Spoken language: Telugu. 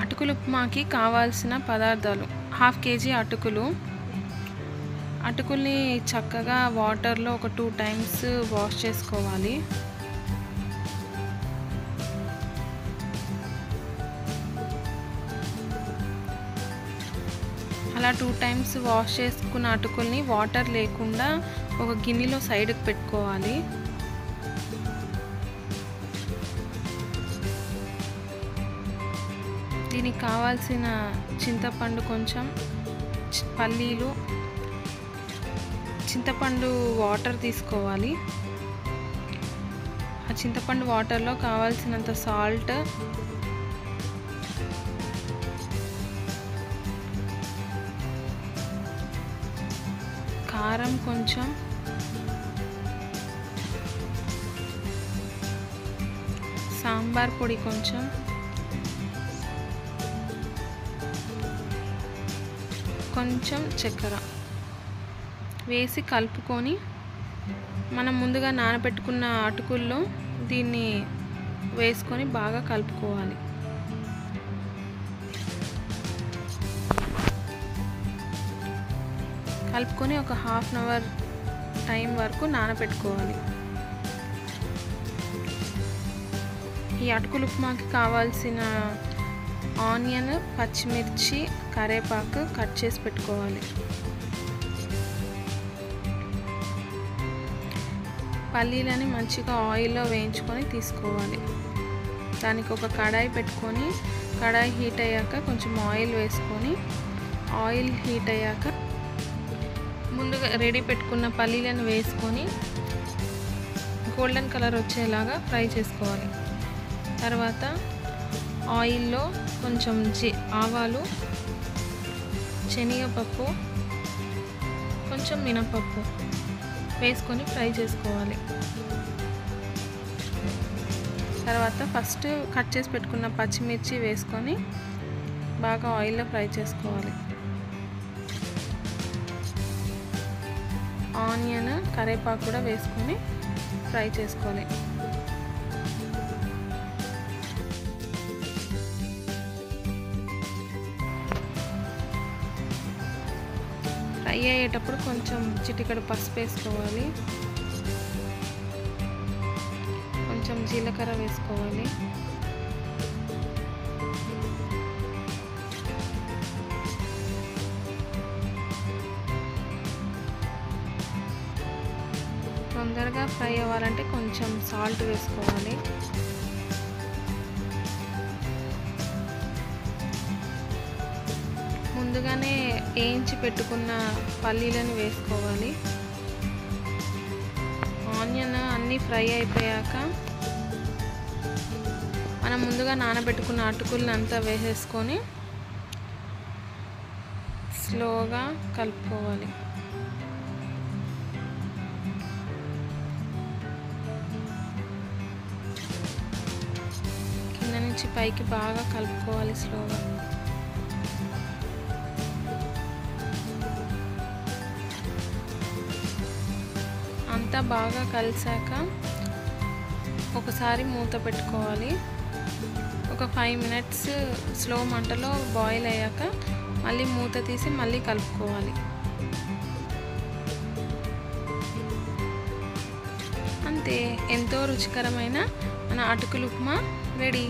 అటుకులు ఉప్మాకి కావాల్సిన పదార్థాలు: 1/2 కేజీ అటుకులు. అటుకుల్ని చక్కగా వాటర్లో ఒక 2 టైమ్స్ వాష్ చేసుకోవాలి. అలా 2 టైమ్స్ వాష్ చేసుకున్న అటుకుల్ని వాటర్ లేకుండా ఒక గిన్నెలో సైడ్కి పెట్టుకోవాలి. దీనికి కావాల్సిన చింతపండు, కొంచెం పల్లీలు, చింతపండు వాటర్ తీసుకోవాలి. ఆ చింతపండు వాటర్లో కావాల్సినంత సాల్ట్, కారం కొంచెం, సాంబార్ పొడి కొంచెం, కొంచెం చక్కెర వేసి కలుపుకొని మనం ముందుగా నానబెట్టుకున్న అటుకుల్లో దీన్ని వేసుకొని బాగా కలుపుకోవాలి. కలుపుకొని ఒక 1/2 అవర్ టైం వరకు నానబెట్టుకోవాలి. ఈ అటుకులు ఉప్మాకి కావాల్సిన ఆనియన్, పచ్చిమిర్చి, కరివేపాకు కట్ చేసి పెట్టుకోవాలి. పల్లీలని మంచిగా ఆయిల్లో వేయించుకొని తీసుకోవాలి. దానికి ఒక కడాయి పెట్టుకొని కడాయి హీట్ అయ్యాక కొంచెం ఆయిల్ వేసుకొని, ఆయిల్ హీట్ అయ్యాక ముందుగా రెడీ పెట్టుకున్న పల్లీలను వేసుకొని గోల్డెన్ కలర్ వచ్చేలాగా ఫ్రై చేసుకోవాలి. తర్వాత ఆయిల్లో కొంచెం ఆవాలు, శనగపప్పు, కొంచెం మినపప్పు వేసుకొని ఫ్రై చేసుకోవాలి. తర్వాత ఫస్ట్ కట్ చేసి పెట్టుకున్న పచ్చిమిర్చి వేసుకొని బాగా ఆయిల్లో ఫ్రై చేసుకోవాలి. ఆనియన్, కరివేపాకు కూడా వేసుకొని ఫ్రై చేసుకోవాలి. ఫ్రై అయ్యేటప్పుడు కొంచెం చిటికెడు పసుపు వేసుకోవాలి, కొంచెం జీలకర్ర వేసుకోవాలి, తొందరగా ఫ్రై అవ్వాలంటే కొంచెం సాల్ట్ వేసుకోవాలి. ముందుగానే వేయించి పెట్టుకున్న పల్లీలను వేసుకోవాలి. ఆనియన్ అన్నీ ఫ్రై అయిపోయాక మనం ముందుగా నానబెట్టుకున్న అటుకులను అంతా వేసేసుకొని స్లోగా కలుపుకోవాలి. కింద నుంచి పైకి బాగా కలుపుకోవాలి స్లోగా. అంతా బాగా కలిసాక ఒకసారి మూత పెట్టుకోవాలి. ఒక 5 మినిట్స్ స్లో మంటలో బాయిల్ అయ్యాక మళ్ళీ మూత తీసి మళ్ళీ కలుపుకోవాలి. అంతే, ఎంతో రుచికరమైన మన అటుకులు ఉప్మా రెడీ.